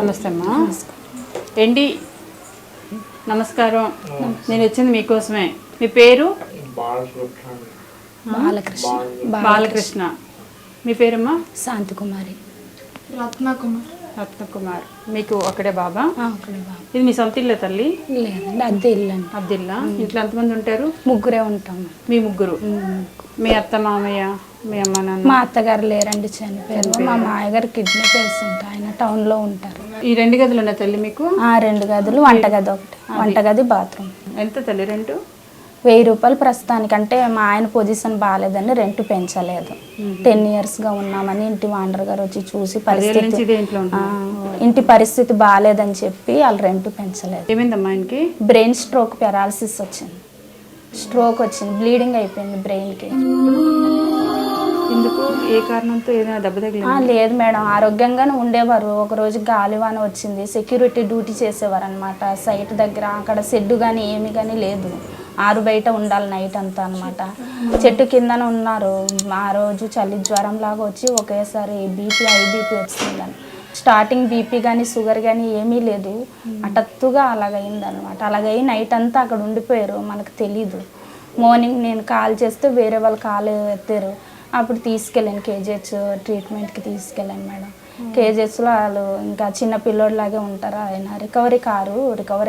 నమస్తే అమ్మా. ఏంటి నమస్కారం. నేను వచ్చింది మీకోసమే. మీ పేరు? బాలకృష్ణ. మీ పేరమ్మా? శాంతికుమారి. రత్నకుమార్. మీకు ఒకడే బాబా? ఒకడే బాబా. ఇది మీ సొంత ఇల్లు తల్లి? లేదండి, అద్దె ఇల్లు అండి. అద్దె ఇల్లా? ఇంట్లో ఎంతమంది ఉంటారు? ముగ్గురే ఉంటాము. మీ ముగ్గురు? మీ అత్త మామయ్య మీ అమ్మ నాన్న? మా అత్తగారు లేరండి, చనిపోయారు. మా మామయ్యగారు కిడ్నీ పేషెంట్, ఆయన టౌన్లో ఉంటారు. ఈ 2 గదులు ఉన్నాయి తల్లి మీకు? 2 గదులు, వంటగది ఒకటి. వంటగది బాత్రూమ్. ఎంత తల్లి రెంటు? 1000 రూపాయలు ప్రస్తుతానికి. అంటే మా ఆయన పొజిషన్ బాగాలేదని రెంట్ పెంచలేదు. 10 ఇయర్స్గా ఉన్నామని ఇంటి వాండర్ గారు వచ్చి చూసి ఇంటి పరిస్థితి బాగాలేదని చెప్పి వాళ్ళు రెంట్ పెంచలేదు. ఏమైందమ్మా ఆయనకి? బ్రెయిన్ స్ట్రోక్, పెరాలసిస్ వచ్చింది. స్ట్రోక్ వచ్చింది, బ్లీడింగ్ అయిపోయింది బ్రెయిన్కి. ఎందుకు? ఏ కారణంతో? ఏదైనా దెబ్బ తగిలిందా? లేదు మేడం, ఆరోగ్యంగానే ఉండేవారు. ఒకరోజు గాలివాన వచ్చింది, సెక్యూరిటీ డ్యూటీ చేసేవారు అనమాట సైట్ దగ్గర. అక్కడ షెడ్ కానీ ఏమి కానీ లేదు, ఆరు బయట ఉండాలి నైట్ అంతా అనమాట. చెట్టు కిందన ఉన్నారు. ఆ రోజు చలి జ్వరం లాగా వచ్చి ఒకేసారి బీపీ, హై బీపీ వచ్చిందని. స్టార్టింగ్ బీపీ కానీ షుగర్ కానీ ఏమీ లేదు, హఠాత్తుగా అలాగైంది అనమాట. అలాగై నైట్ అంతా అక్కడ ఉండిపోయారు, మనకు తెలీదు. మార్నింగ్ నేను కాల్ చేస్తే వేరే వాళ్ళు కాల్ ఎత్తారు. అప్పుడు తీసుకెళ్ళాను కేజీహెచ్ ట్రీట్మెంట్కి తీసుకెళ్ళాను మేడం. కేజీహెచ్లో వాళ్ళు ఇంకా చిన్న పిల్లోడిలాగే ఉంటారు, ఆయన రికవరీ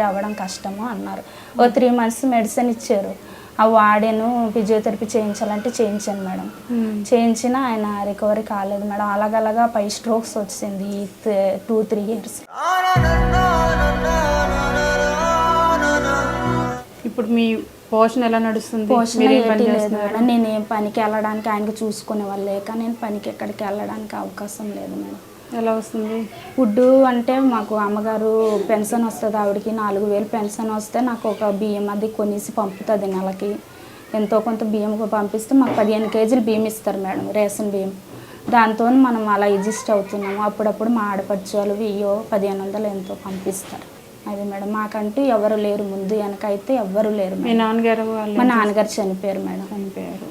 అవ్వడం కష్టము అన్నారు. 3 months మెడిసిన్ ఇచ్చారు, అవి వాడాను. ఫిజియోథెరపీ చేయించాలంటే చేయించాను మేడం. చేయించిన ఆయన రికవరీ కాలేదు మేడం. అలాగలాగా 5 strokes వచ్చింది 2-3 years. ఇప్పుడు మీ పోషణ ఎలా నడుస్తుంది? పోషణ ఏటి లేదు మేడం. నేను ఏం పనికి వెళ్ళడానికి ఆయనకు చూసుకునే వాళ్ళు లేక నేను పనికి ఎక్కడికి వెళ్ళడానికి అవకాశం లేదు మేడం. ఎలా వస్తుంది ఫుడ్? అంటే మాకు అమ్మగారు పెన్షన్ వస్తుంది, ఆవిడకి 4000 పెన్షన్ వస్తే నాకు ఒక బియ్యం అది కొనేసి పంపుతుంది నెలకి. ఎంతో కొంత బియ్యం పంపిస్తే మాకు 15 kgs బియ్యం ఇస్తారు మేడం, రేషన్ బియ్యం. దాంతో మనం అలా అడ్జస్ట్ అవుతున్నాము. అప్పుడప్పుడు మా ఆడపడుచు వాళ్ళు 1000-1500 ఎంతో పంపిస్తారు. అది మేడం, మాకంటూ ఎవరు లేరు, ముందు వెనకైతే ఎవ్వరు లేరు. మీ నాన్నగారు? మా నాన్నగారు చనిపోయారు మేడం. చనిపోయారు.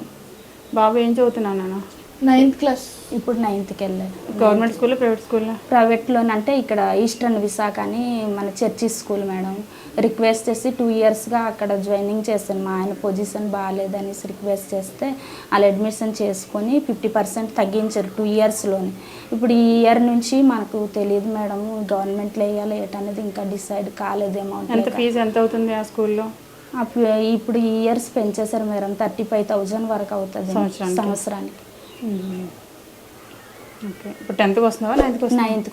బాబు ఏం చదువుతున్నాను నాన్న? 9th class. ఇప్పుడు 9th వెళ్ళారు. గవర్నమెంట్ స్కూల్, ప్రైవేట్ స్కూల్లో? ప్రైవేట్లోనంటే ఇక్కడ ఈస్టర్న్ విశాఖ అని మన చర్చి స్కూల్ మేడం. రిక్వెస్ట్ చేసి 2 yearsగా అక్కడ జాయినింగ్ చేశాను. మా ఆయన పొజిషన్ బాగాలేదనేసి రిక్వెస్ట్ చేస్తే వాళ్ళు అడ్మిషన్ చేసుకొని 50% తగ్గించారు 2 yearsలోనే. ఇప్పుడు ఈ ఇయర్ నుంచి మనకు తెలియదు మేడం, గవర్నమెంట్లో వేయాలి ఏటనేది ఇంకా డిసైడ్ కాలేదేమో. ఎంత ఫీజు ఎంత అవుతుంది ఆ స్కూల్లో? ఇప్పుడు ఈ ఇయర్స్ పెంచేశారు మేడం, 35,000 వరకు అవుతుంది సంవత్సరానికి. ఓకే. ఇప్పుడు 10th వస్తున్నావా? 9th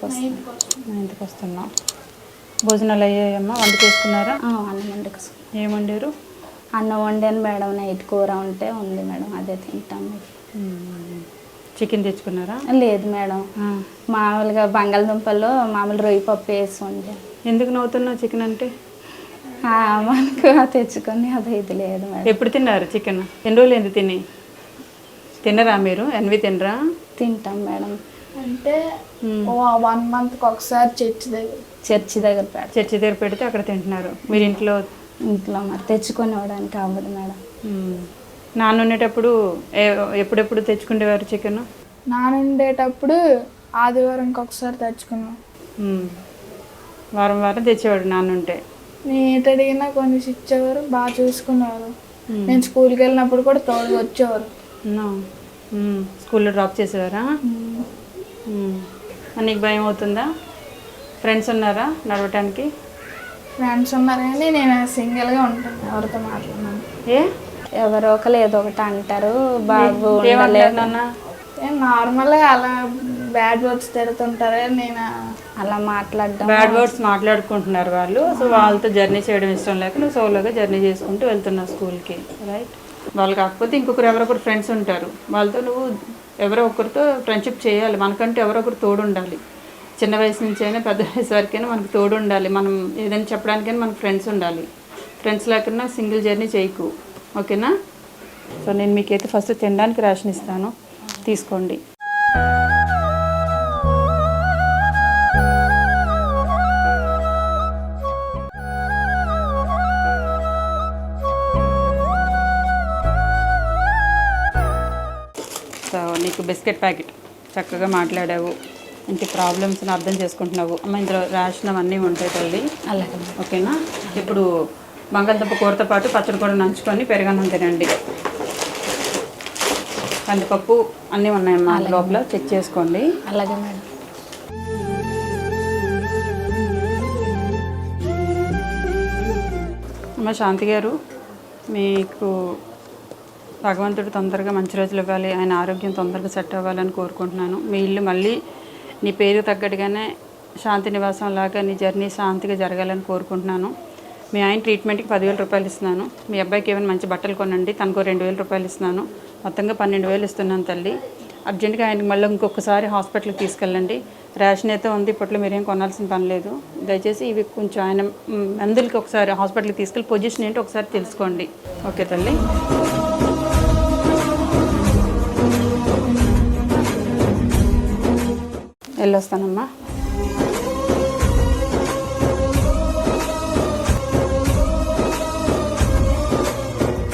వస్తున్నావు. భోజనాలు అయ్యాయమ్మా? వంట చేసుకున్నారా? అన్నం వండుకు. ఏం వండారు? అన్నం వండాను మేడం, నైట్ కూర ఉంటే ఉంది మేడం, అదే తింటాము. చికెన్ తెచ్చుకున్నారా? లేదు మేడం, మామూలుగా బంగాళదుంపల్లో మామూలు రొయ్యి పప్పు వేసి వండాను. ఎందుకు నవ్వుతున్నావు చికెన్ అంటే? మనకు తెచ్చుకొని అది ఇది లేదు మేడం. ఎప్పుడు తిన్నారు చికెన్? ఎన్ని రోజులు ఏంది తిని? తినరా మీరు? ఎన్వి తినరా? తింటాం మేడం. అంటే 1 monthకి ఒకసారి చర్చి దగ్గర పెడితే అక్కడ తింటున్నారు. మీరు ఇంట్లో మరి తెచ్చుకొని ఇవ్వడానికి అవ్వదు మేడం. నాన్న ఉండేటప్పుడు ఎప్పుడెప్పుడు తెచ్చుకునేవారు చికెన్? నాన్న ఉండేటప్పుడు ఆదివారంకి ఒకసారి తెచ్చుకున్నాం. వారం తెచ్చేవాడు నాన్న ఉంటే. నేను ఏట అడిగినా కొన్ని ఇచ్చేవారు, బాగా చూసుకునేవారు. నేను స్కూల్కి వెళ్ళినప్పుడు కూడా తోడుగా వచ్చేవారు. స్కూల్లో డ్రాప్ చేసేవారా? నీకు భయం అవుతుందా? ఫ్రెండ్స్ ఉన్నారా నడవటానికి? ఫ్రెండ్స్ ఉన్నారు కానీ నేను సింగిల్గా ఉంటాను, ఎవరితో మాట్లాడినాను. ఎవరో ఒకరు ఏదో ఒకటి అంటారు. బాబు నార్మల్గా అలా బ్యాడ్ వర్డ్స్ తిడుతుంటారు, నేను అలా మాట్లాడడం. బ్యాడ్ వర్డ్స్ మాట్లాడుకుంటున్నారు వాళ్ళు. సో వాళ్ళతో జర్నీ చేయడం ఇష్టం లేక నువ్వు సోలోగా జర్నీ చేసుకుంటూ వెళ్తున్నావు స్కూల్కి, రైట్? వాళ్ళు కాకపోతే ఎవరొకరు ఫ్రెండ్స్ ఉంటారు, వాళ్ళతో నువ్వు ఎవరో ఒకరితో ఫ్రెండ్షిప్ చేయాలి. మనకంటూ ఎవరో ఒకరు తోడు ఉండాలి. చిన్న వయసు నుంచి అయినా పెద్ద వయసు వరకైనా మనకు తోడు ఉండాలి. మనం ఏదైనా చెప్పడానికైనా మనకు ఫ్రెండ్స్ ఉండాలి. ఫ్రెండ్స్ లేకుండా సింగిల్ జర్నీ చేయకు, ఓకేనా? సో నేను మీకైతే ఫస్ట్ తినడానికి రేషన్ ఇస్తాను, తీసుకోండి. సో నీకు బిస్కెట్ ప్యాకెట్ చక్కగా మాట్లాడావు, ఇంటి ప్రాబ్లమ్స్ని అర్థం చేసుకుంటున్నావు అమ్మ. ఇందులో రేషన్ అవన్నీ ఉంటాయి తల్లి, అలాగే ఓకేనా? ఇప్పుడు బంగాళదుంప కూరతో పాటు పచ్చడి కూడా నంచుకొని పెరగన్నం తినండి. కందిపప్పు అన్నీ ఉన్నాయమ్మా లోపల, చెక్ చేసుకోండి. అలాగే మేడం. అమ్మ శాంతి గారు, మీకు భగవంతుడు తొందరగా మంచి రోజులు ఇవ్వాలి, ఆయన ఆరోగ్యం తొందరగా సెట్ అవ్వాలని కోరుకుంటున్నాను. మీ ఇల్లు మళ్ళీ నీ పేరు తగ్గట్టుగానే శాంతి నివాసం లాగా నీ జర్నీ శాంతిగా జరగాలని కోరుకుంటున్నాను. మీ ఆయన ట్రీట్మెంట్కి 10,000 రూపాయలు ఇస్తున్నాను. మీ అబ్బాయికి ఏమైనా మంచి బట్టలు కొనండి, తనకు 2,000 రూపాయలు ఇస్తున్నాను. మొత్తంగా 12,000 ఇస్తున్నాను తల్లి. అర్జెంటుగా ఆయనకి మళ్ళీ ఇంకొకసారి హాస్పిటల్కి తీసుకెళ్ళండి. రేషన్ అయితే ఉంది, ఇప్పట్లో మీరేం కొనాల్సిన పని లేదు. దయచేసి ఇవి కొంచెం ఆయన మందులకి ఒకసారి హాస్పిటల్కి తీసుకెళ్ళి పొజిషన్ ఏంటో ఒకసారి తెలుసుకోండి. ఓకే తల్లి. వెళ్ళొస్తానమ్మా.